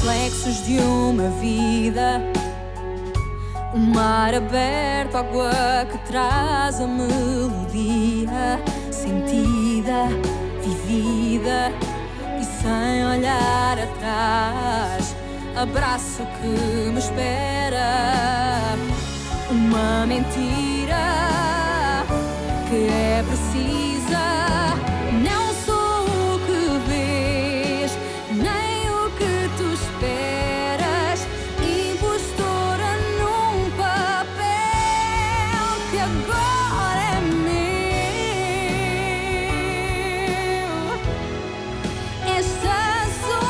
reflexos de uma vida. O mar aberto, água que traz a melodia, sentida, vivida e sem olhar atrás. Abraço que me espera, uma mentira que é precisa. Não sou o que vês, nem o que tu esperas. Impostora num papel que agora é meu. Esta sou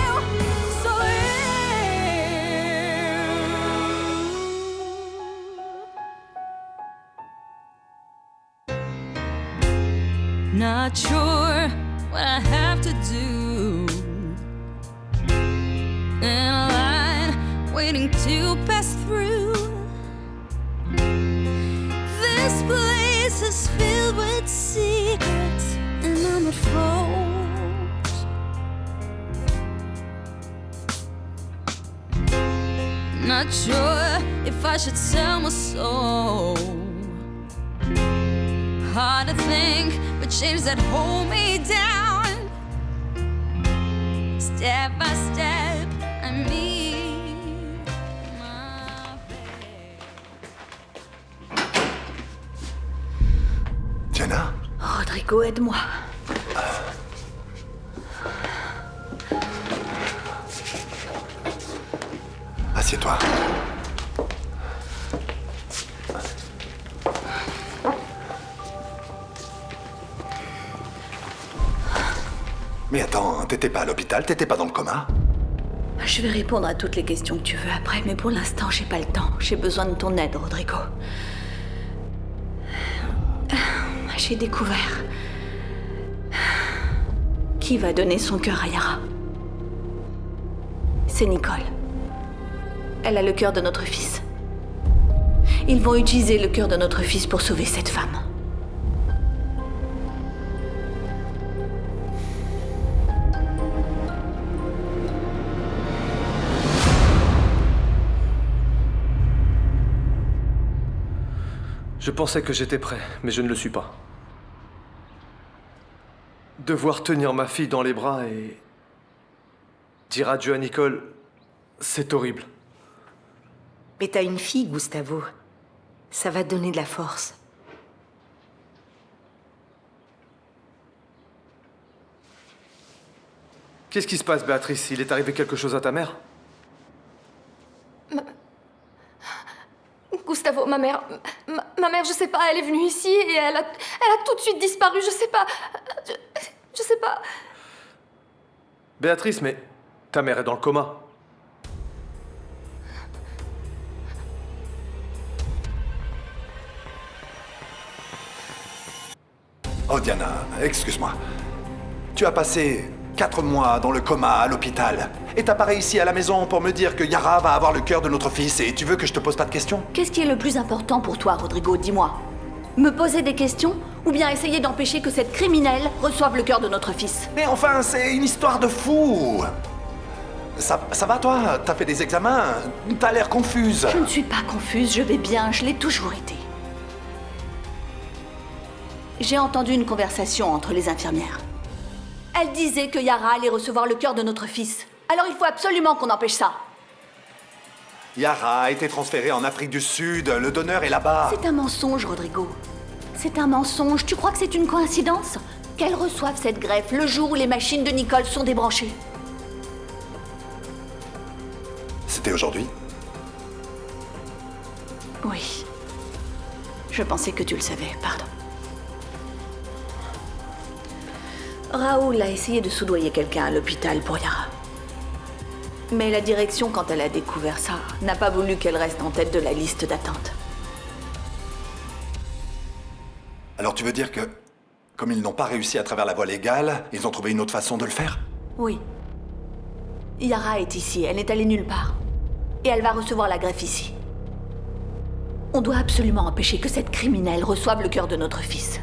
eu, sou eu. Not sure what I have to do. In a line waiting to pass through. This place is filled with secrets, and I'm at fault. Not sure if I should sell my soul. Hard to think, but chains that hold me down. Step by step, I meet my fate. Jenna? Rodrigo, aide-moi. Assieds-toi. Mais attends, t'étais pas à l'hôpital, t'étais pas dans le coma? Je vais répondre à toutes les questions que tu veux après, mais pour l'instant, j'ai pas le temps. J'ai besoin de ton aide, Rodrigo. J'ai découvert qui va donner son cœur à Yara. C'est Nicole. Elle a le cœur de notre fils. Ils vont utiliser le cœur de notre fils pour sauver cette femme. Je pensais que j'étais prêt, mais je ne le suis pas. Devoir tenir ma fille dans les bras et dire adieu à Nicole, c'est horrible. Mais t'as une fille, Gustavo. Ça va te donner de la force. Qu'est-ce qui se passe, Béatrice? Il est arrivé quelque chose à ta mère? Gustavo, ma mère, je sais pas, elle est venue ici et elle a tout de suite disparu, je sais pas. Je sais pas. Béatrice, mais ta mère est dans le coma. Oh Diana, excuse-moi. Tu as passé 4 mois dans le coma à l'hôpital. Et t'as pas réussi à la maison pour me dire que Yara va avoir le cœur de notre fils et tu veux que je te pose pas de questions? Qu'est-ce qui est le plus important pour toi, Rodrigo? Dis-moi. Me poser des questions ou bien essayer d'empêcher que cette criminelle reçoive le cœur de notre fils? Mais enfin, c'est une histoire de fou. Ça va toi? T'as fait des examens? T'as l'air confuse. Je ne suis pas confuse, je vais bien, je l'ai toujours été. J'ai entendu une conversation entre les infirmières. Elle disait que Yara allait recevoir le cœur de notre fils. Alors il faut absolument qu'on empêche ça. Yara a été transférée en Afrique du Sud, le donneur est là-bas. C'est un mensonge, Rodrigo. C'est un mensonge. Tu crois que c'est une coïncidence qu'elle reçoive cette greffe le jour où les machines de Nicole sont débranchées? C'était aujourd'hui? Oui. Je pensais que tu le savais, pardon. Raoul a essayé de soudoyer quelqu'un à l'hôpital pour Yara. Mais la direction, quand elle a découvert ça, n'a pas voulu qu'elle reste en tête de la liste d'attente. Alors tu veux dire que, comme ils n'ont pas réussi à travers la voie légale, ils ont trouvé une autre façon de le faire? Oui. Yara est ici, elle n'est allée nulle part. Et elle va recevoir la greffe ici. On doit absolument empêcher que cette criminelle reçoive le cœur de notre fils.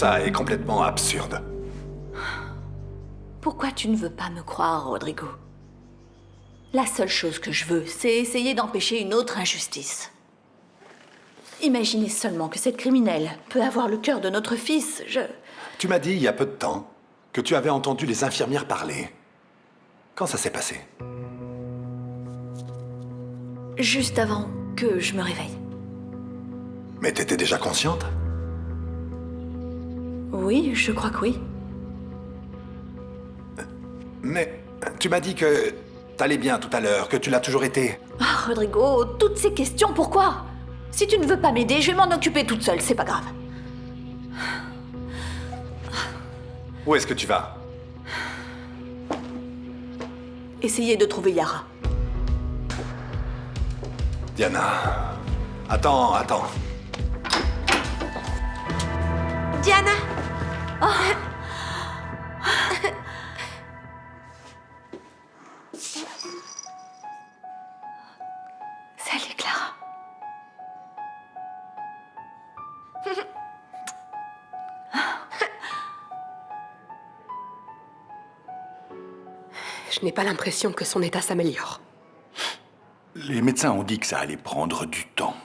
ça est complètement absurde. Pourquoi tu ne veux pas me croire, Rodrigo? La seule chose que je veux, c'est essayer d'empêcher une autre injustice. Imaginez seulement que cette criminelle peut avoir le cœur de notre fils. Tu m'as dit il y a peu de temps que tu avais entendu les infirmières parler. Quand ça s'est passé? Juste avant que je me réveille. Mais t'étais déjà consciente? Oui, je crois que oui. Mais tu m'as dit que t'allais bien tout à l'heure, que tu l'as toujours été. Ah, Rodrigo, toutes ces questions, pourquoi? Si tu ne veux pas m'aider, je vais m'en occuper toute seule, c'est pas grave. Où est-ce que tu vas? Essayez de trouver Yara. Diana... Attends. Diana! Salut, Clara. Je n'ai pas l'impression que son état s'améliore. Les médecins ont dit que ça allait prendre du temps.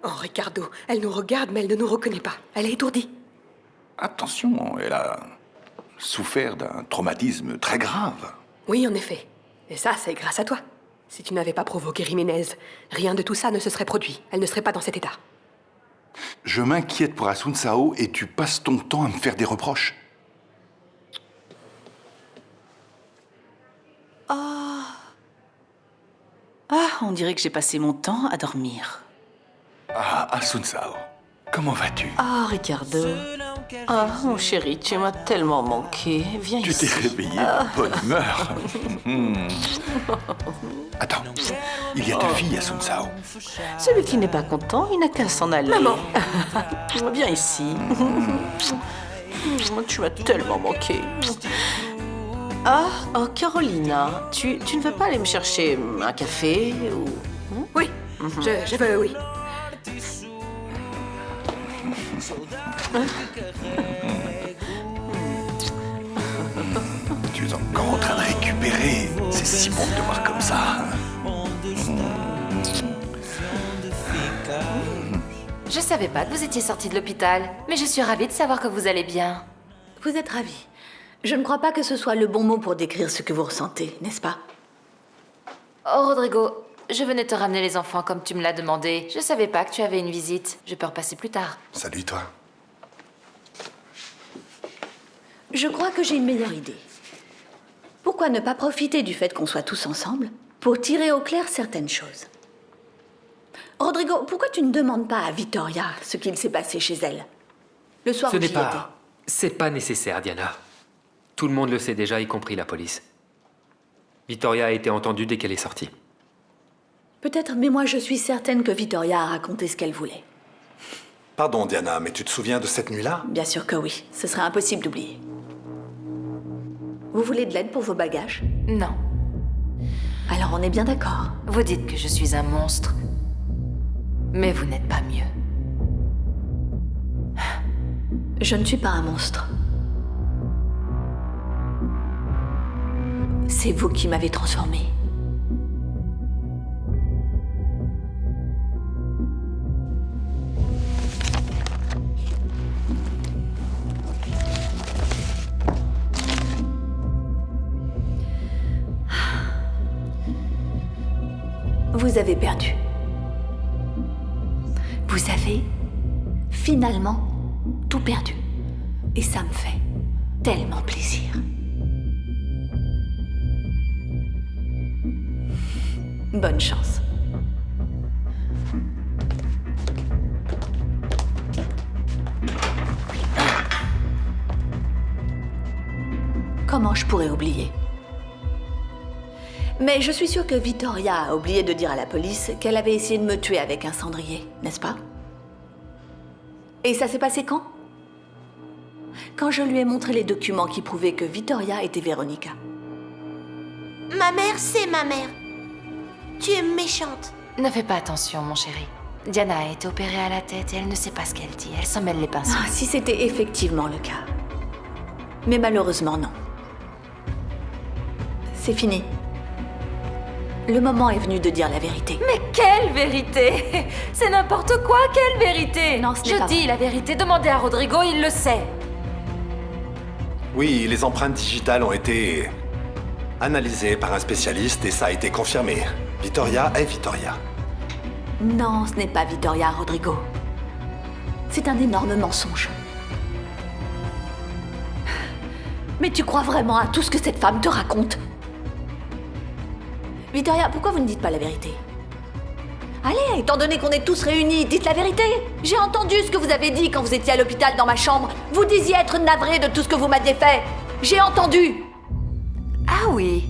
Oh, Ricardo, elle nous regarde, mais elle ne nous reconnaît pas. Elle est étourdie. Attention, elle a souffert d'un traumatisme très grave. Oui, en effet. Et ça, c'est grâce à toi. Si tu n'avais pas provoqué Jiménez, rien de tout ça ne se serait produit. Elle ne serait pas dans cet état. Je m'inquiète pour Asuncao et tu passes ton temps à me faire des reproches. Ah, on dirait que j'ai passé mon temps à dormir. Ah, Asuncao, comment vas-tu? Ah, Ricardo. Ah, mon chéri, tu m'as tellement manqué. Viens Tu ici. t'es réveillé de bonne humeur. Attends, il y a deux filles, Asuncao. Celui qui n'est pas content, il n'a qu'à s'en aller. Maman. Viens ici. Tu m'as tellement manqué. Ah, oh, Carolina, tu ne veux pas aller me chercher un café ou... Oui, je veux, oui. Tu es encore en train de récupérer. C'est si bon de te voir comme ça. Je savais pas que vous étiez sorti de l'hôpital, mais je suis ravie de savoir que vous allez bien. Vous êtes ravis. Je ne crois pas que ce soit le bon mot pour décrire ce que vous ressentez, n'est-ce pas? Oh, Rodrigo, je venais te ramener les enfants comme tu me l'as demandé. Je savais pas que tu avais une visite. Je peux repasser plus tard. Salut toi. Je crois que j'ai une meilleure idée. Pourquoi ne pas profiter du fait qu'on soit tous ensemble pour tirer au clair certaines choses? Rodrigo, pourquoi tu ne demandes pas à Vittoria ce qu'il s'est passé chez elle? Le soir Ce où n'est j'y étais. pas... C'est pas nécessaire, Diana. Tout le monde le sait déjà, y compris la police. Victoria a été entendue dès qu'elle est sortie. Peut-être, mais moi je suis certaine que Vittoria a raconté ce qu'elle voulait. Pardon Diana, mais tu te souviens de cette nuit-là? Bien sûr que oui, ce serait impossible d'oublier. Vous voulez de l'aide pour vos bagages? Non. Alors on est bien d'accord. Vous dites que je suis un monstre, mais vous n'êtes pas mieux. Je ne suis pas un monstre. C'est vous qui m'avez transformée. Vous avez perdu. Vous avez finalement tout perdu. Et ça me fait tellement plaisir. Bonne chance. Comment je pourrais oublier? Mais je suis sûre que Vittoria a oublié de dire à la police qu'elle avait essayé de me tuer avec un cendrier, n'est-ce pas? Et ça s'est passé quand? Quand je lui ai montré les documents qui prouvaient que Vittoria était Véronica. Ma mère, c'est ma mère. Tu es méchante. Ne fais pas attention, mon chéri. Diana a été opérée à la tête et elle ne sait pas ce qu'elle dit. Elle s'en mêle les pinceaux. Ah, si c'était effectivement le cas. Mais malheureusement, non. C'est fini. Le moment est venu de dire la vérité. Mais quelle vérité? C'est n'importe quoi, quelle vérité? Non, ce n'est Je pas dis vrai. la vérité, demandez à Rodrigo, il le sait. Oui, les empreintes digitales ont été analysées par un spécialiste et ça a été confirmé. Vittoria est Vittoria. Non, ce n'est pas Vittoria, Rodrigo. C'est un énorme mensonge. Mais tu crois vraiment à tout ce que cette femme te raconte? Vittoria, pourquoi vous ne dites pas la vérité? Allez, étant donné qu'on est tous réunis, dites la vérité. J'ai entendu ce que vous avez dit quand vous étiez à l'hôpital dans ma chambre. Vous disiez être navré de tout ce que vous m'aviez fait. J'ai entendu. Ah oui.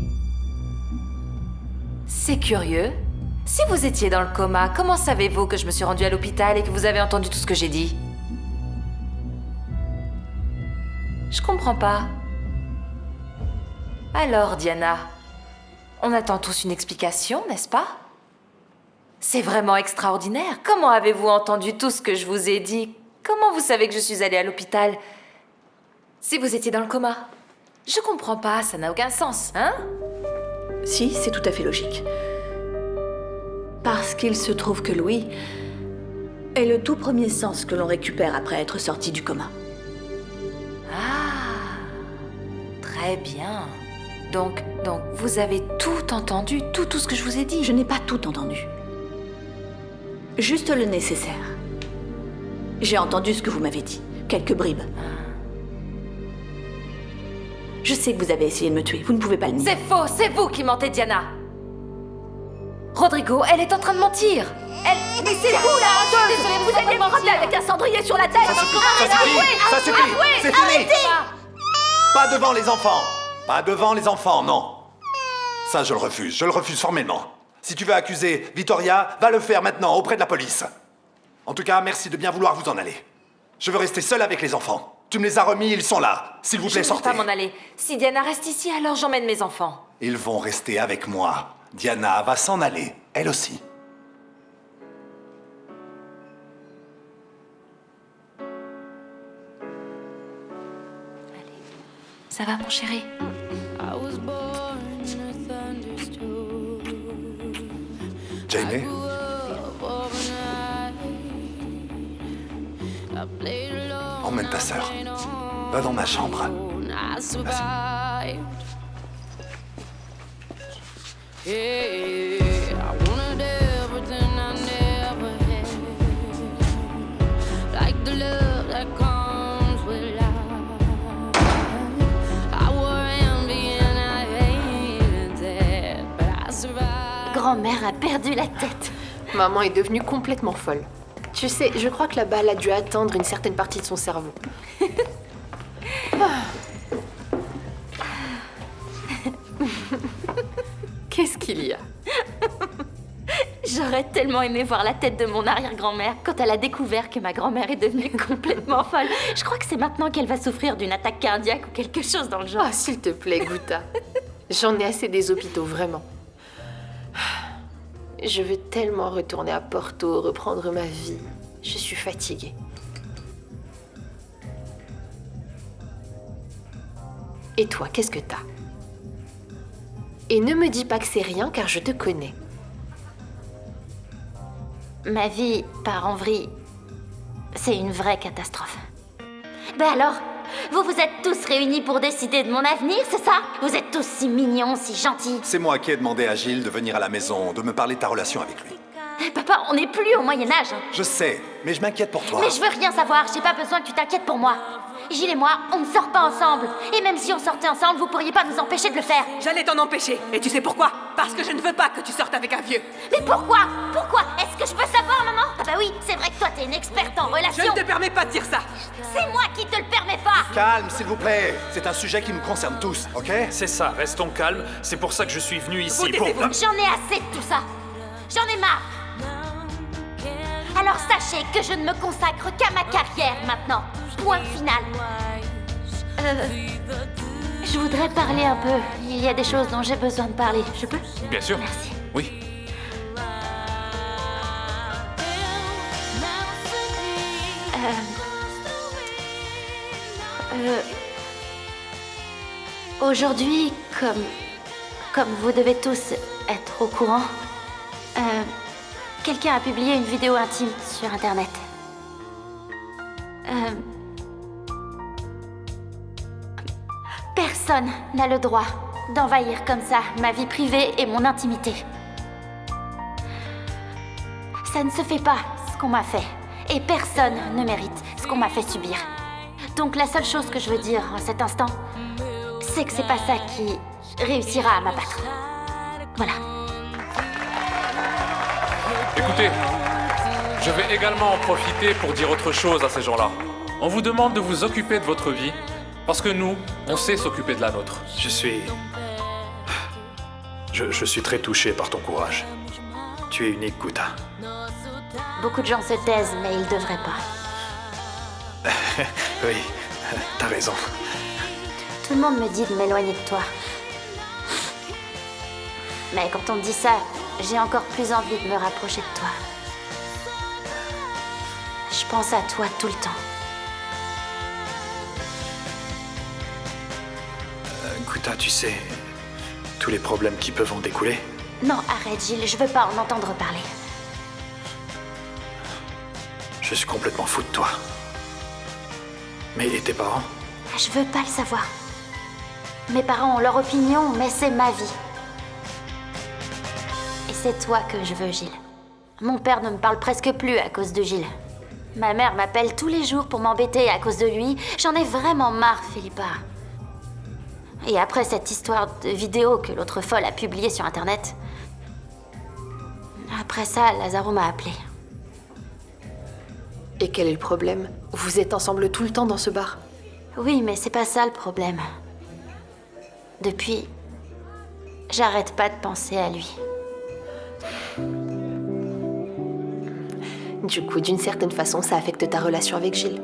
C'est curieux. Si vous étiez dans le coma, comment savez-vous que je me suis rendue à l'hôpital et que vous avez entendu tout ce que j'ai dit? Je comprends pas. Alors, Diana, on attend tous une explication, n'est-ce pas? C'est vraiment extraordinaire. Comment avez-vous entendu tout ce que je vous ai dit? Comment vous savez que je suis allée à l'hôpital si vous étiez dans le coma? Je comprends pas, ça n'a aucun sens, hein? Si, c'est tout à fait logique. Parce qu'il se trouve que Louis est le tout premier sens que l'on récupère après être sorti du coma. Ah, très bien. Donc, vous avez tout entendu, tout ce que je vous ai dit. Je n'ai pas tout entendu. Juste le nécessaire. J'ai entendu ce que vous m'avez dit. Quelques bribes. Je sais que vous avez essayé de me tuer. Vous ne pouvez pas le nier. C'est faux, c'est vous qui mentez, Diana. Rodrigo, elle est en train de mentir. Mais c'est vous là, je suis désolée, Vous allez me frapper avec un cendrier sur la tête. Ça suffit, c'est fini. Pas devant les enfants. Pas devant les enfants, non. Ça, je le refuse formellement. Si tu veux accuser Vittoria, va le faire maintenant auprès de la police. En tout cas, merci de bien vouloir vous en aller. Je veux rester seul avec les enfants. Tu me les as remis, ils sont là. S'il vous plaît, Je ne sortez. peux pas m'en aller. Si Diana reste ici, alors j'emmène mes enfants. Ils vont rester avec moi. Diana va s'en aller, elle aussi. Ça va, mon chéri? Jamie? Emmène ta sœur. Va dans ma chambre. Vas-y. Grand-mère a perdu la tête. Maman est devenue complètement folle. Tu sais, je crois que la balle a dû atteindre une certaine partie de son cerveau. Qu'est-ce qu'il y a? J'aurais tellement aimé voir la tête de mon arrière-grand-mère quand elle a découvert que ma grand-mère est devenue complètement folle. Je crois que c'est maintenant qu'elle va souffrir d'une attaque cardiaque ou quelque chose dans le genre. Oh, s'il te plaît, Guta. J'en ai assez des hôpitaux, vraiment. Je veux tellement retourner à Porto, reprendre ma vie. Je suis fatiguée. Et toi, qu'est-ce que t'as? Et ne me dis pas que c'est rien, car je te connais. Ma vie part en vrille. C'est une vraie catastrophe. Ben alors, vous êtes tous réunis pour décider de mon avenir, c'est ça? Vous êtes tous si mignons, si gentils. C'est moi qui ai demandé à Gilles de venir à la maison, de me parler de ta relation avec lui. Papa, on n'est plus au Moyen-Âge. Je sais, mais je m'inquiète pour toi. Mais je veux rien savoir, j'ai pas besoin que tu t'inquiètes pour moi. Gilles et moi, on ne sort pas ensemble. Et même si on sortait ensemble, vous pourriez pas nous empêcher de le faire. J'allais t'en empêcher. Et tu sais pourquoi? Parce que je ne veux pas que tu sortes avec un vieux. Mais pourquoi? Pourquoi? Est-ce que je peux savoir, maman? Ah bah oui, c'est vrai que toi, t'es une experte en relations. Je ne te permets pas de dire ça. C'est moi qui te le permets pas. Calme, s'il vous plaît. C'est un sujet qui nous concerne tous, ok? C'est ça, restons calmes. C'est pour ça que je suis venu ici. Pour... J'en ai assez de tout ça. J'en ai marre. Alors sachez que je ne me consacre qu'à ma carrière maintenant. Point final. Je voudrais parler un peu. Il y a des choses dont j'ai besoin de parler. Je peux? Bien sûr. Merci. Oui. Aujourd'hui, comme vous devez tous être au courant, quelqu'un a publié une vidéo intime sur Internet. Personne n'a le droit d'envahir comme ça ma vie privée et mon intimité. Ça ne se fait pas, ce qu'on m'a fait. Et personne ne mérite ce qu'on m'a fait subir. Donc la seule chose que je veux dire en cet instant, c'est que c'est pas ça qui réussira à m'abattre. Voilà. Écoutez, je vais également en profiter pour dire autre chose à ces gens-là. On vous demande de vous occuper de votre vie, parce que nous, on sait s'occuper de la nôtre. Je suis très touché par ton courage. Tu es unique, Guta. Beaucoup de gens se taisent, mais ils devraient pas. Oui, t'as raison. Tout le monde me dit de m'éloigner de toi. Mais quand on me dit ça, j'ai encore plus envie de me rapprocher de toi. Je pense à toi tout le temps. Guta, tu sais, tous les problèmes qui peuvent en découler. Non, arrête, Gilles, je veux pas en entendre parler. Je suis complètement fou de toi. Mais et tes parents? Je veux pas le savoir. Mes parents ont leur opinion, mais c'est ma vie. Et c'est toi que je veux, Gilles. Mon père ne me parle presque plus à cause de Gilles. Ma mère m'appelle tous les jours pour m'embêter à cause de lui. J'en ai vraiment marre, Philippa. Et après cette histoire de vidéo que l'autre folle a publiée sur Internet, après ça, Lazaro m'a appelée. Et quel est le problème? Vous êtes ensemble tout le temps dans ce bar? Oui, mais c'est pas ça le problème. Depuis, j'arrête pas de penser à lui. Du coup, d'une certaine façon, ça affecte ta relation avec Gilles.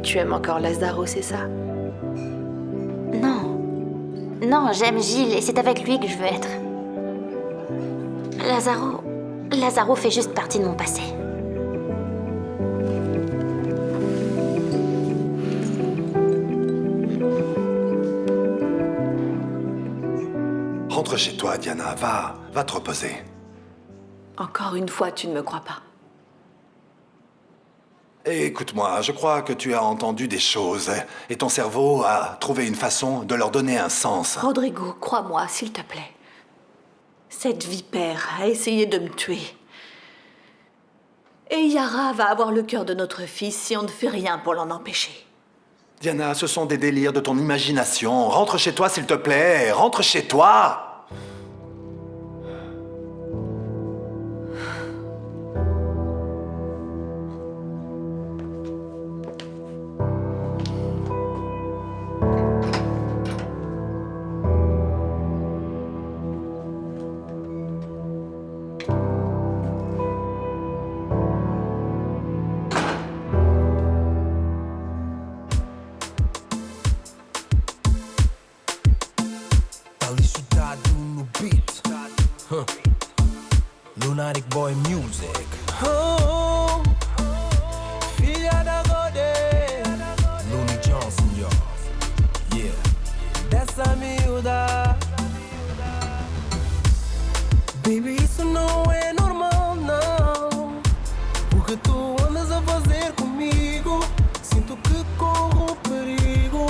Tu aimes encore Lazaro, c'est ça? Non. Non, j'aime Gilles et c'est avec lui que je veux être. Lazaro fait juste partie de mon passé. Rentre chez toi, Diana. Va te reposer. Encore une fois, tu ne me crois pas. Écoute-moi, je crois que tu as entendu des choses et ton cerveau a trouvé une façon de leur donner un sens. Rodrigo, crois-moi, s'il te plaît. Cette vipère a essayé de me tuer. Et Yara va avoir le cœur de notre fils si on ne fait rien pour l'en empêcher. Diana, ce sont des délires de ton imagination. Rentre chez toi, s'il te plaît. Rentre chez toi. Lunatic Boy Music. Oh, filha da Godê. Looney Johnson, yo. Yeah. Dessa miúda. Baby, isso não é normal, não. O que tu andas a fazer comigo? Sinto que corro perigo.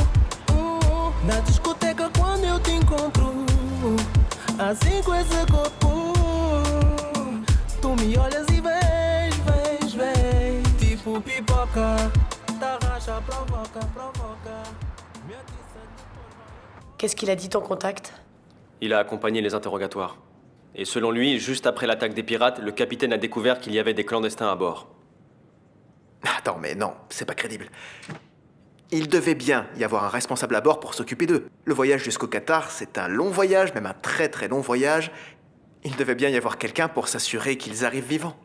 Na discoteca quando eu te encontro, assim com esse corpo. Tu me olhas e vens, tipo pipoca. Ta racha provoca. Qu'est-ce qu'il a dit ton contact? Il a accompagné les interrogatoires. Et selon lui, juste après l'attaque des pirates, le capitaine a découvert qu'il y avait des clandestins à bord. Attends, mais non, c'est pas crédible. Il devait bien y avoir un responsable à bord pour s'occuper d'eux. Le voyage jusqu'au Qatar, c'est un long voyage, même un très très long voyage. Il devait bien y avoir quelqu'un pour s'assurer qu'ils arrivent vivants.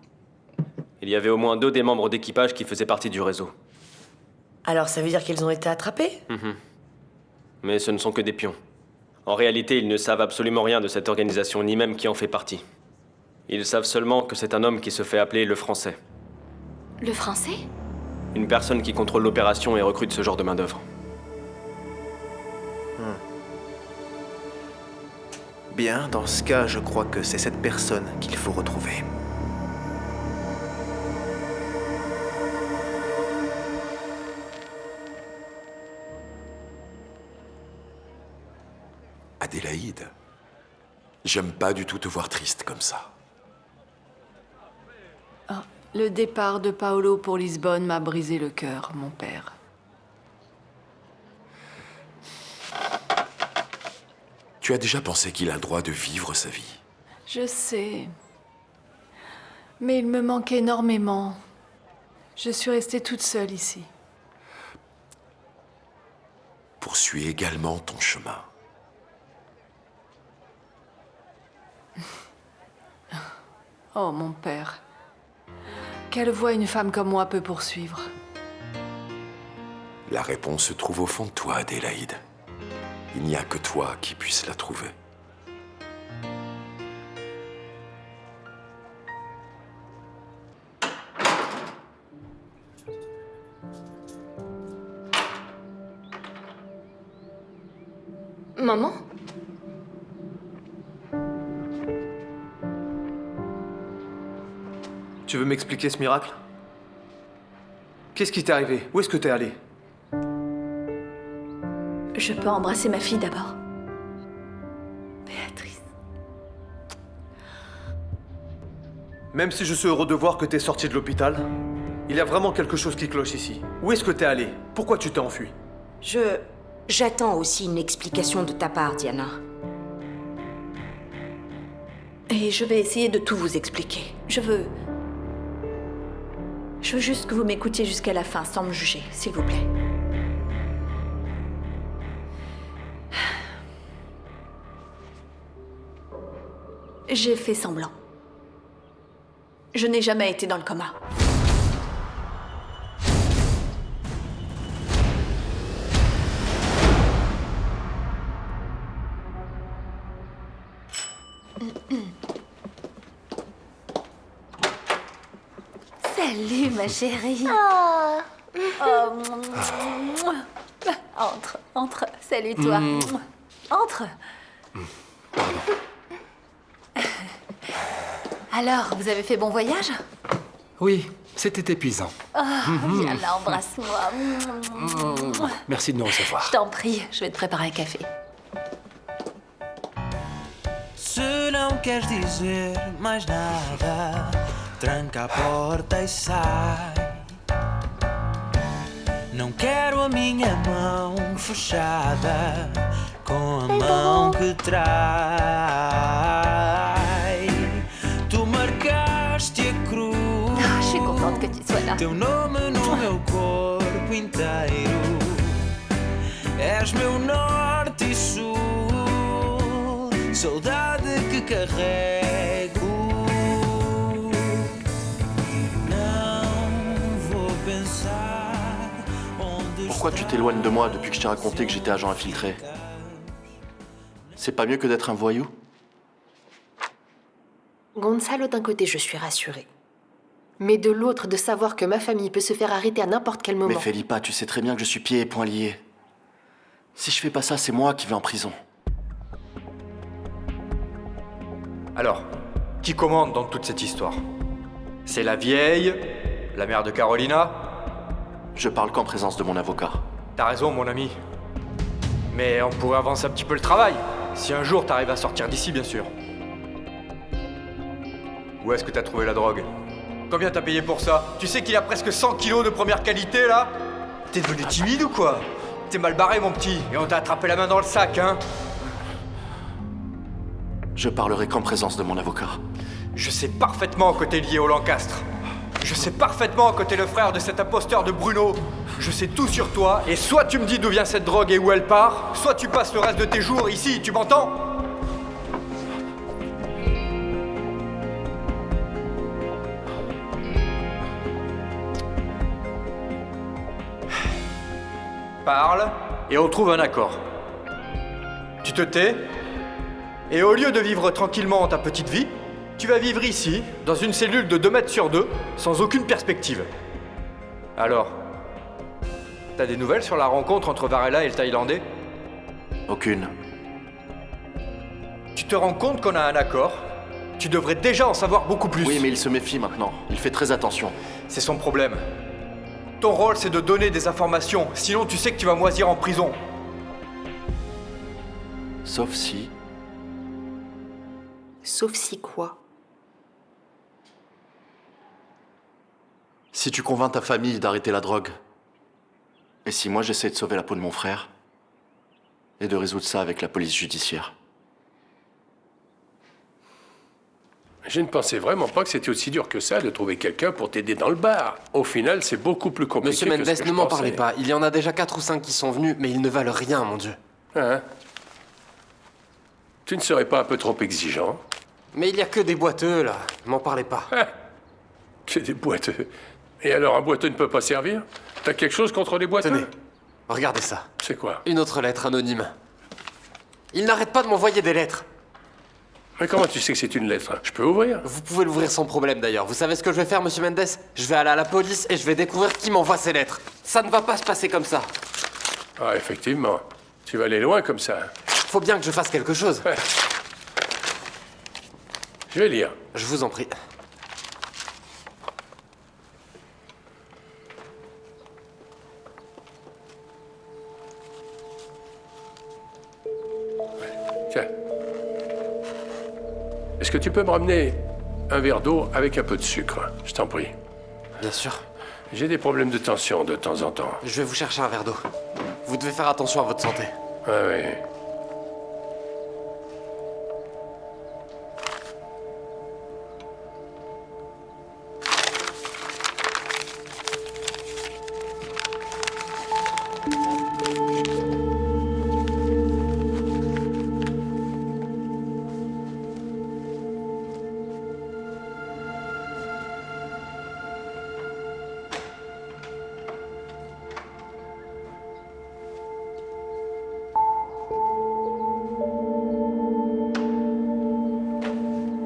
Il y avait au moins 2 des membres d'équipage qui faisaient partie du réseau. Alors ça veut dire qu'ils ont été attrapés? Mais ce ne sont que des pions. En réalité, ils ne savent absolument rien de cette organisation, ni même qui en fait partie. Ils savent seulement que c'est un homme qui se fait appeler le Français. Le Français? Une personne qui contrôle l'opération et recrute ce genre de main-d'œuvre. Bien, dans ce cas, je crois que c'est cette personne qu'il faut retrouver. Adélaïde, j'aime pas du tout te voir triste comme ça. Ah, le départ de Paolo pour Lisbonne m'a brisé le cœur, mon père. Tu as déjà pensé qu'il a le droit de vivre sa vie? Je sais. Mais il me manque énormément. Je suis restée toute seule ici. Poursuis également ton chemin. Oh, mon père. Quelle voie une femme comme moi peut poursuivre? La réponse se trouve au fond de toi, Adélaïde. Il n'y a que toi qui puisse la trouver. Maman? Tu veux m'expliquer ce miracle? Qu'est-ce qui t'est arrivé? Où est-ce que t'es allé? Je peux embrasser ma fille d'abord. Béatrice. Même si je suis heureux de voir que t'es sorti de l'hôpital, il y a vraiment quelque chose qui cloche ici. Où est-ce que t'es allé? Pourquoi tu t'es enfui? J'attends aussi une explication de ta part, Diana. Et je vais essayer de tout vous expliquer. Je veux juste que vous m'écoutiez jusqu'à la fin, sans me juger, s'il vous plaît. J'ai fait semblant. Je n'ai jamais été dans le coma. Salut, ma chérie. Entre. Salut, toi. Entre. Alors, vous avez fait bon voyage? Oui, c'était épuisant. Viens là, embrasse-moi. Merci de nous recevoir. Je t'en prie, je vais te préparer un café. Se não queres dizer mais nada, tranca a porta e sai. Não quero a minha mão fechada com a mão que trai. Tu marcaste a cruz. Je suis contente que tu sois là. Teu nome no meu corpo inteiro. És meu norte e sul. Saudade que carrego. Pourquoi tu t'éloignes de moi depuis que je t'ai raconté que j'étais agent infiltré? C'est pas mieux que d'être un voyou? Gonzalo, d'un côté, je suis rassurée. Mais de l'autre, de savoir que ma famille peut se faire arrêter à n'importe quel moment. Mais Felipa, tu sais très bien que je suis pieds et poings liés. Si je fais pas ça, c'est moi qui vais en prison. Alors, qui commande dans toute cette histoire? C'est la vieille, la mère de Carolina? Je parle qu'en présence de mon avocat. T'as raison, mon ami. Mais on pourrait avancer un petit peu le travail. Si un jour t'arrives à sortir d'ici, bien sûr. Où est-ce que t'as trouvé la drogue? Combien t'as payé pour ça? Tu sais qu'il y a presque 100 kilos de première qualité, là? T'es devenu timide ou quoi? T'es mal barré, mon petit, et on t'a attrapé la main dans le sac, hein? Je parlerai qu'en présence de mon avocat. Je sais parfaitement que t'es lié au Lancastre. Je sais parfaitement que t'es le frère de cet imposteur de Bruno. Je sais tout sur toi, et soit tu me dis d'où vient cette drogue et où elle part, soit tu passes le reste de tes jours ici, tu m'entends? Parle, et on trouve un accord. Tu te tais, et au lieu de vivre tranquillement ta petite vie, tu vas vivre ici, dans une cellule de 2 mètres sur 2, sans aucune perspective. Alors, T'as des nouvelles sur la rencontre entre Varela et le Thaïlandais? Aucune. Tu te rends compte qu'on a un accord? Tu devrais déjà en savoir beaucoup plus. Oui, mais il se méfie maintenant. Il fait très attention. C'est son problème. Ton rôle, c'est de donner des informations. Sinon, tu sais que tu vas moisir en prison. Sauf si... Sauf si quoi? Si tu convaincs ta famille d'arrêter la drogue. Et si moi j'essaie de sauver la peau de mon frère. Et de résoudre ça avec la police judiciaire. Je ne pensais vraiment pas que c'était aussi dur que ça de trouver quelqu'un pour t'aider dans le bar. Au final, c'est beaucoup plus compliqué. Monsieur que ce Mendes, que ne je m'en pensais. parlez pas. Il y en a déjà 4 ou 5 qui sont venus, mais ils ne valent rien, mon Dieu. Hein? Tu ne serais pas un peu trop exigeant? Mais il y a que des boiteux, là. M'en parlez pas. Que des boiteux. Et alors, un boiteux ne peut pas servir? T'as quelque chose contre les boiteux? Tenez, regardez ça. C'est quoi? Une autre lettre anonyme. Il n'arrête pas de m'envoyer des lettres. Mais comment tu sais que c'est une lettre? Je peux ouvrir? Vous pouvez l'ouvrir sans problème, d'ailleurs. Vous savez ce que je vais faire, monsieur Mendes? Je vais aller à la police et je vais découvrir qui m'envoie ces lettres. Ça ne va pas se passer comme ça. Ah, effectivement. Tu vas aller loin comme ça. Faut bien que je fasse quelque chose. Ouais. Je vais lire. Je vous en prie. Tiens. Est-ce que tu peux me ramener un verre d'eau avec un peu de sucre? Je t'en prie. Bien sûr. J'ai des problèmes de tension de temps en temps. Je vais vous chercher un verre d'eau. Vous devez faire attention à votre santé. Ah oui.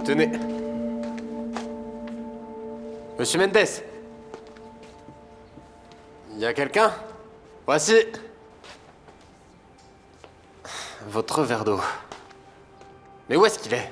Tenez. Monsieur Mendes. Il y a quelqu'un? Voici. Votre verre d'eau. Mais où est-ce qu'il est?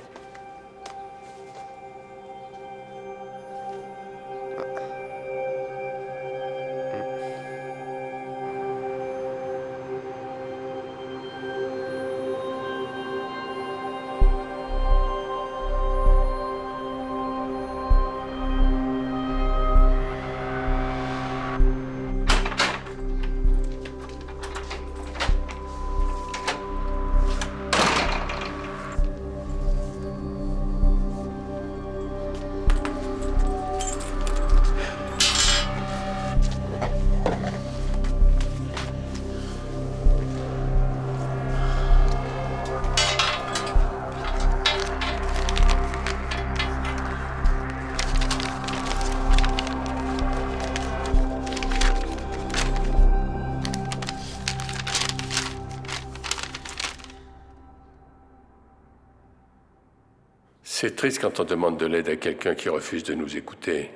C'est triste quand on demande de l'aide à quelqu'un qui refuse de nous écouter.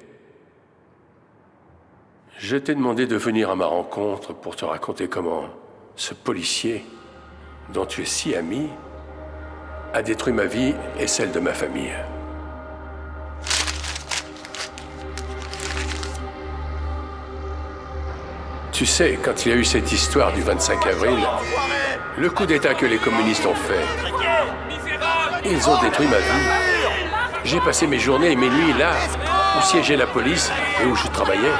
Je t'ai demandé de venir à ma rencontre pour te raconter comment ce policier, dont tu es si ami, a détruit ma vie et celle de ma famille. Tu sais, quand il y a eu cette histoire du 25 avril, le coup d'État que les communistes ont fait, ils ont détruit ma vie. J'ai passé mes journées et mes nuits là, où siégeait la police et où je travaillais.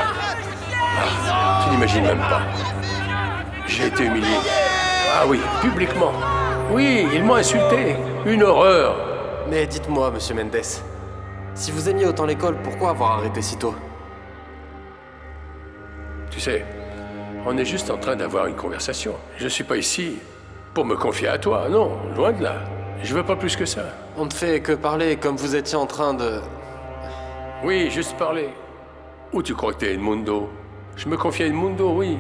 Ah, tu n'imagines même pas. J'ai été humilié. Ah oui, publiquement. Oui, ils m'ont insulté. Une horreur. Mais dites-moi, monsieur Mendes, si vous aimiez autant l'école, pourquoi avoir arrêté si tôt? Tu sais, on est juste en train d'avoir une conversation. Je suis pas ici pour me confier à toi, non, loin de là. Je veux pas plus que ça. On ne fait que parler comme vous étiez en train de... Oui, juste parler. Où tu crois que t'es, Edmundo? Je me confie à Edmundo, oui.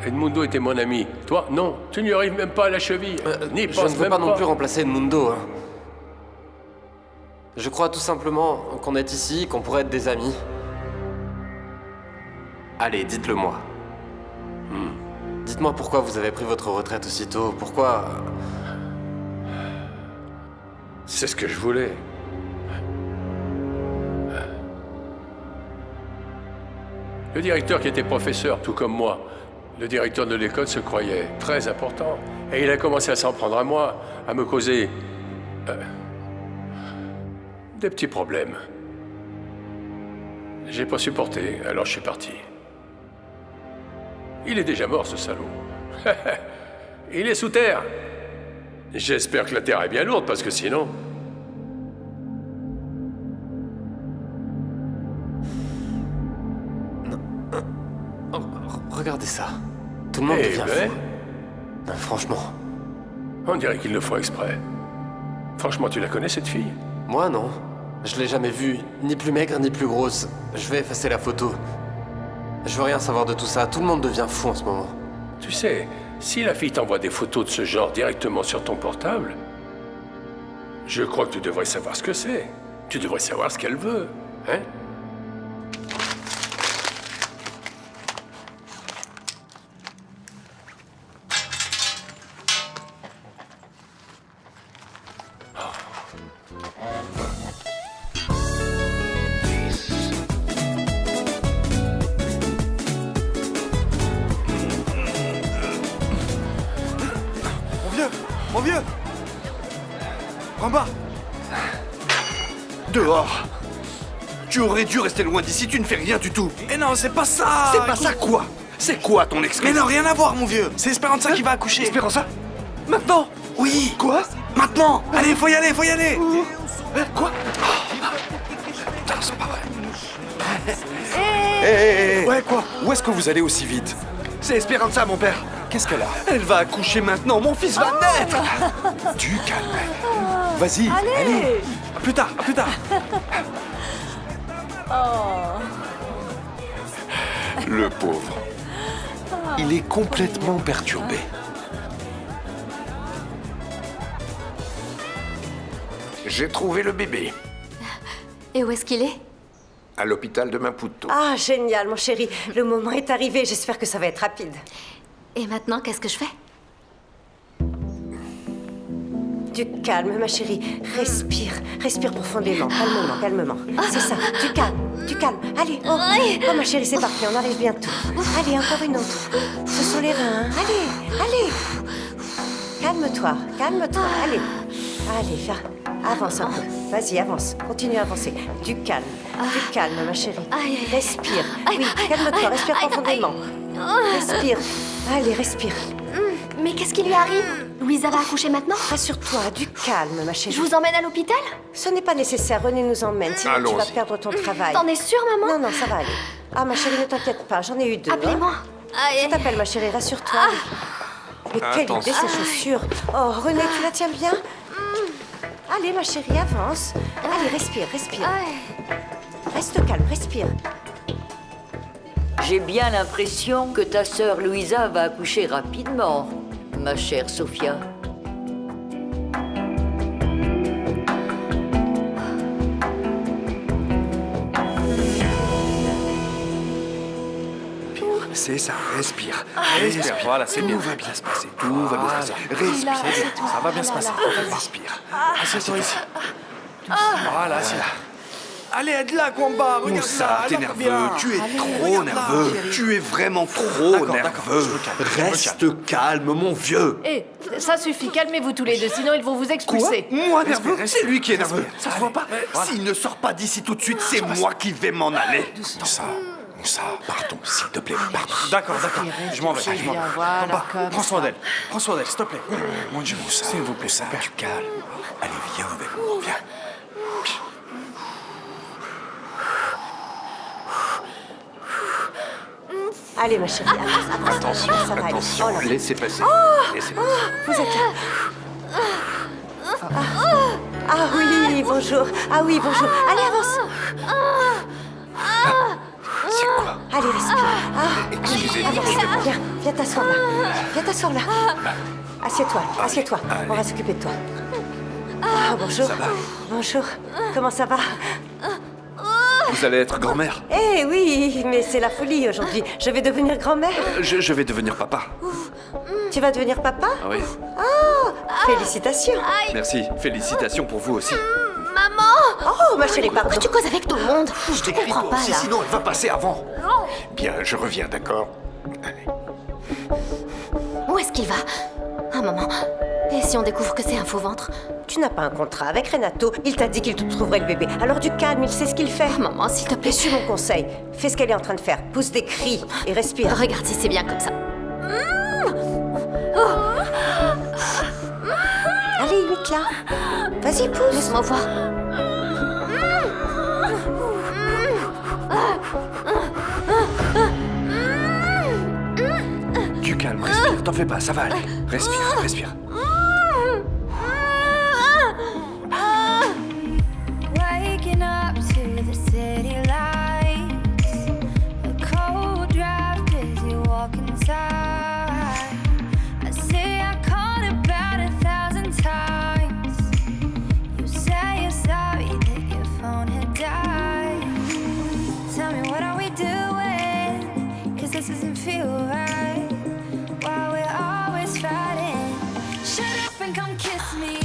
Edmundo était mon ami. Toi, non. Tu n'y arrives même pas à la cheville. Ni Je pense ne veux même pas non plus remplacer Edmundo. Hein. Je crois tout simplement qu'on est ici, qu'on pourrait être des amis. Allez, dites-le moi. dites-moi pourquoi vous avez pris votre retraite aussitôt. Pourquoi... C'est ce que je voulais. Le directeur qui était professeur, tout comme moi, le directeur de l'école se croyait très important. Et il a commencé à s'en prendre à moi, à me causer... des petits problèmes. J'ai pas supporté, alors je suis parti. Il est déjà mort, ce salaud. Il est sous terre. J'espère que la terre est bien lourde, parce que sinon... Regardez ça. Tout le monde devient fou. Non, franchement. On dirait qu'ils le font exprès. Franchement, tu la connais, cette fille? Moi, non. Je l'ai jamais vue, ni plus maigre, ni plus grosse. Je vais effacer la photo. Je veux rien savoir de tout ça. Tout le monde devient fou en ce moment. Tu sais, si la fille t'envoie des photos de ce genre directement sur ton portable, je crois que tu devrais savoir ce que c'est. Tu devrais savoir ce qu'elle veut, hein? Mon vieux! En bas! Dehors! Tu aurais dû rester loin d'ici, tu ne fais rien du tout! Mais non, c'est pas ça! C'est pas ça quoi? C'est quoi ton excuse? Mais non, rien à voir, mon vieux! C'est Esperanza qui va accoucher! Esperanza? Maintenant? Oui! Quoi? Maintenant! Allez, faut y aller, faut y aller! Quoi? Putain, c'est pas vrai! Hé! Ouais, quoi? Où est-ce que vous allez aussi vite? C'est Esperanza, mon père! Qu'est-ce qu'elle a? Elle va accoucher maintenant, mon fils va naître! Du calme! Vas-y, allez! À plus tard, à plus tard! Le pauvre. Il est complètement perturbé. J'ai trouvé le bébé. Et où est-ce qu'il est? À l'hôpital de Maputo. Ah, génial, mon chéri. Le moment est arrivé. J'espère que ça va être rapide. Et maintenant, qu'est-ce que je fais? Du calme, ma chérie. Respire. Respire profondément. Calmement, calmement. C'est ça. Du calme. Allez. Oh, ma chérie, c'est parti. On arrive bientôt. Allez, encore une autre. Ce sont les reins. Allez. Calme-toi. Allez, viens. Avance un peu. Vas-y, avance. Continue à avancer. Du calme, ma chérie. Respire. Oui, calme-toi. Respire profondément. Respire. Allez, respire. Mais qu'est-ce qui lui arrive? Louisa va accoucher maintenant? Rassure-toi, du calme, ma chérie. Je vous emmène à l'hôpital? Ce n'est pas nécessaire, René nous emmène, sinon tu vas perdre ton travail. T'en es sûre, maman? Non, ça va aller. Ah, ma chérie, ne t'inquiète pas, j'en ai eu 2. Appelez-moi. Je t'appelle, ma chérie, rassure-toi. Mais quelle idée, ces chaussures. Oh, René, tu la tiens bien? Allez, ma chérie, avance. Allez, respire. Reste calme, respire. J'ai bien l'impression que ta sœur Louisa va accoucher rapidement, ma chère Sophia. C'est ça, respire. Respire, voilà, c'est bien. Tout va bien se passer, tout va bien se passer. Respire, ça va bien se passer. Respire. Assieds-toi ici. Voilà, assieds-là. Allez, aide-la, Kwamba, regarde Moussa, t'es nerveux, tu es trop nerveux. Tu es vraiment trop nerveux. Reste calme, mon vieux. Hé, ça suffit, calmez-vous tous les deux, sinon ils vont vous expulser. Quoi? Moi nerveux? C'est lui qui est nerveux. Ça se voit pas? S'il ne sort pas d'ici tout de suite, c'est moi qui vais m'en aller. Moussa, partons, s'il te plaît, partons. D'accord, je m'en vais. Voilà, prends soin d'elle, s'il te plaît. Mon Dieu, Moussa, s'il vous plaît, Moussa, tu calmes. Allez, viens avec moi, viens. Allez, ma chérie, avance. Attention, Ça va aller. attention, Oh, là. laissez passer. Laissez passer. Vous êtes là. Ah oui, bonjour. Ah oui, bonjour. Allez, avance. C'est quoi? Allez, respire. Excusez-moi. Avance. Viens t'asseoir là. Assieds-toi. On va s'occuper de toi. Ah, bonjour. Ça va? Bonjour. Comment ça va? Vous allez être grand-mère. Eh oui, mais c'est la folie aujourd'hui. Je vais devenir grand-mère. Je vais devenir papa. Tu vas devenir papa? Ah oui. Oh, félicitations. Merci. Félicitations pour vous aussi. Maman! Oh, ma chérie, pardon. Pourquoi tu causes avec tout le monde? Je t'écris toi aussi, sinon elle va passer avant. Bien, je reviens, d'accord? Où est-ce qu'il va? Ah, maman. Et si on découvre que c'est un faux ventre? Tu n'as pas un contrat avec Renato. Il t'a dit qu'il te trouverait le bébé. Alors du calme, il sait ce qu'il fait. Oh, maman, s'il te plaît. Et suis mon conseil. Fais ce qu'elle est en train de faire. Pousse des cris et respire. Regarde si c'est bien comme ça. Allez, imite là. Vas-y, pousse. Laisse-moi voir. Du calme, respire. T'en fais pas, ça va aller. Respire, respire. Waking up to the city lights, a cold draft as you walk inside. I say I called about 1,000 times. You say you're sorry that your phone had died. Tell me, what are we doing? 'Cause this doesn't feel right. Why we're always fighting. Shut up and come kiss me.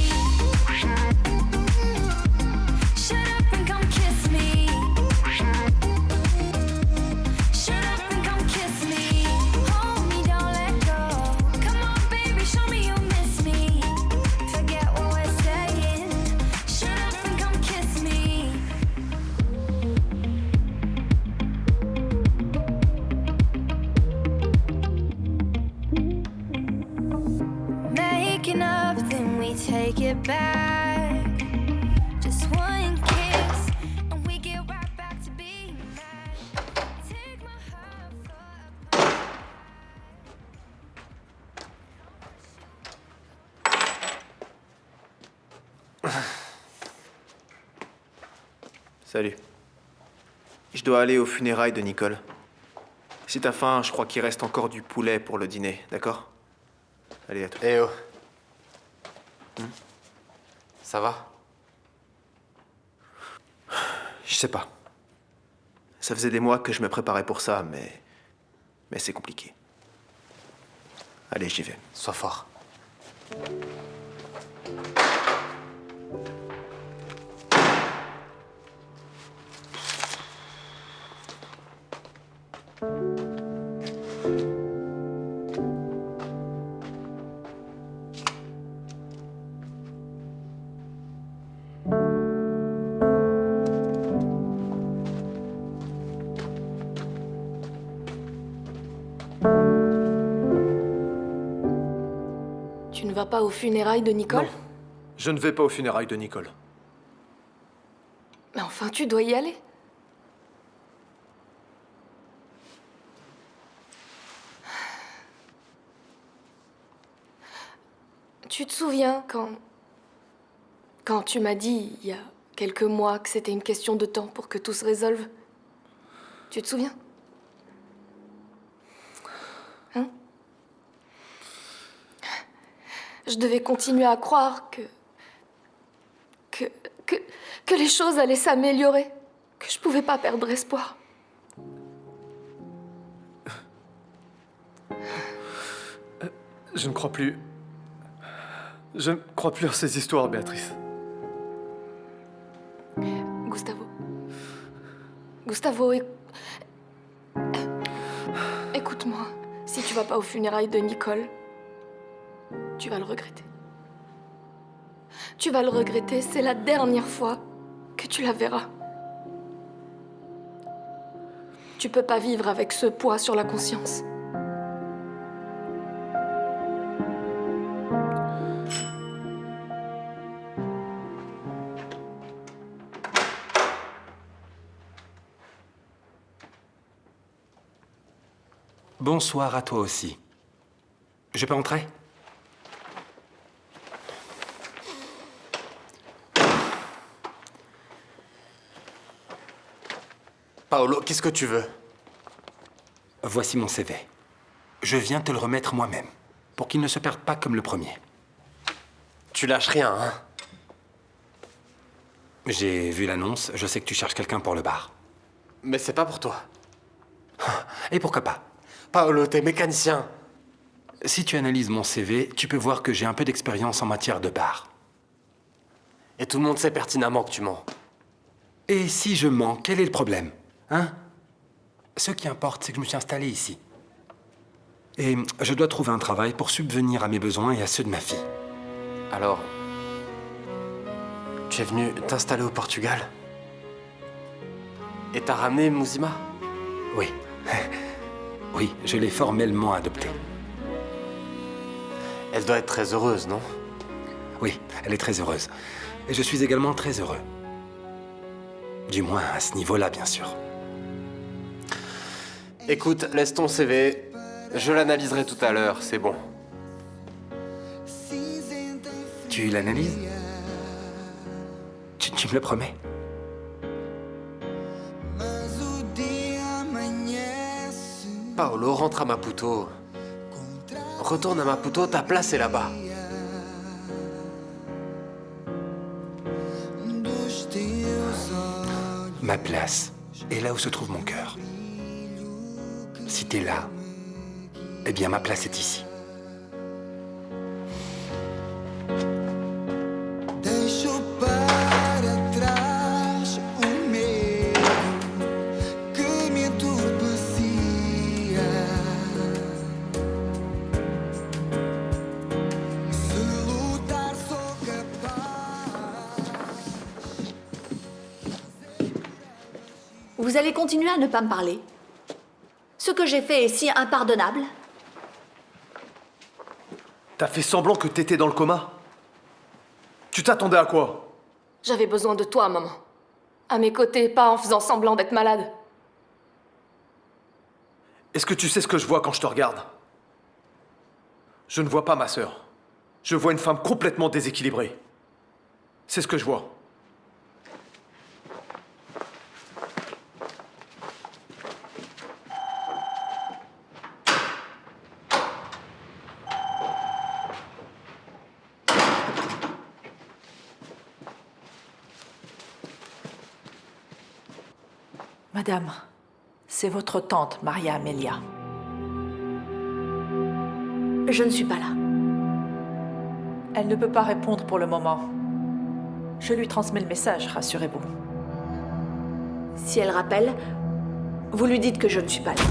Shut up and come kiss me. Shut up and come kiss me. Hold me, don't let go. Come on, baby, show me you miss me. Forget what we're saying. Shut up and come kiss me. Making up, then we take it back. Just one kiss, and we get right back to being mad. Take my heart Salut. Je dois aller aux funérailles de Nicole. Si t'as faim, je crois qu'il reste encore du poulet pour le dîner, d'accord? Allez, à toi. Eh oh. Ça va? Je sais pas. Ça faisait des mois que je me préparais pour ça, mais c'est compliqué. Allez, j'y vais. Sois fort. Tu ne vas pas aux funérailles de Nicole? Non. Je ne vais pas aux funérailles de Nicole. Mais enfin, tu dois y aller. Tu te souviens quand tu m'as dit, il y a quelques mois, que c'était une question de temps pour que tout se résolve? Tu te souviens? Hein? Je devais continuer à croire que les choses allaient s'améliorer, que je pouvais pas perdre espoir. Je ne crois plus. Je ne crois plus en ces histoires, Béatrice. Gustavo, écoute-moi. Si tu vas pas aux funérailles de Nicole, tu vas le regretter. Tu vas le regretter, c'est la dernière fois que tu la verras. Tu peux pas vivre avec ce poids sur la conscience. Bonsoir à toi aussi. Je peux entrer? Paolo, qu'est-ce que tu veux? Voici mon CV. Je viens te le remettre moi-même, pour qu'il ne se perde pas comme le premier. Tu lâches rien, hein? J'ai vu l'annonce, je sais que tu cherches quelqu'un pour le bar. Mais c'est pas pour toi. Et pourquoi pas? Paolo, t'es mécanicien. Si tu analyses mon CV, tu peux voir que j'ai un peu d'expérience en matière de bar. Et tout le monde sait pertinemment que tu mens. Et si je mens, quel est le problème? Hein? Ce qui importe, c'est que je me suis installé ici. Et je dois trouver un travail pour subvenir à mes besoins et à ceux de ma fille. Alors, tu es venu t'installer au Portugal? Et t'as ramené Mouzima? Oui. Oui, je l'ai formellement adoptée. Elle doit être très heureuse, non? Oui, elle est très heureuse. Et je suis également très heureux. Du moins, à ce niveau-là, bien sûr. Écoute, laisse ton CV. Je l'analyserai tout à l'heure, c'est bon. Tu l'analyses? Tu me le promets? Paolo, rentre à Maputo. Retourne à Maputo, ta place est là-bas. Ma place est là où se trouve mon cœur. Si t'es là, eh bien ma place est ici. Deixo para trás o medo que me entorpecia. Se lutar sou capaz. Vous allez continuer à ne pas me parler? Ce que j'ai fait est si impardonnable? T'as fait semblant que t'étais dans le coma? Tu t'attendais à quoi? J'avais besoin de toi, maman. À mes côtés, pas en faisant semblant d'être malade. Est-ce que tu sais ce que je vois quand je te regarde? Je ne vois pas ma sœur. Je vois une femme complètement déséquilibrée. C'est ce que je vois. Madame, c'est votre tante, Maria Amelia. Je ne suis pas là. Elle ne peut pas répondre pour le moment. Je lui transmets le message, rassurez-vous. Si elle rappelle, vous lui dites que je ne suis pas là.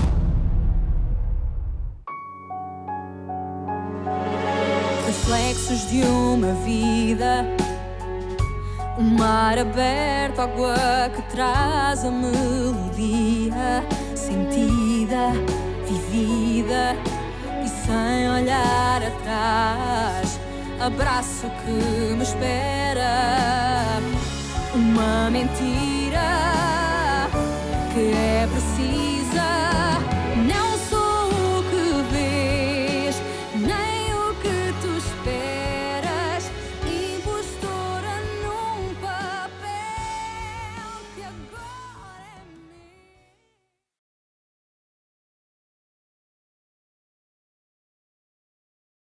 Reflexos de uma vida, mar aberto, água que traz a melodia sentida, vivida e sem olhar atrás. Abraço que me espera, uma mentira que é preciso.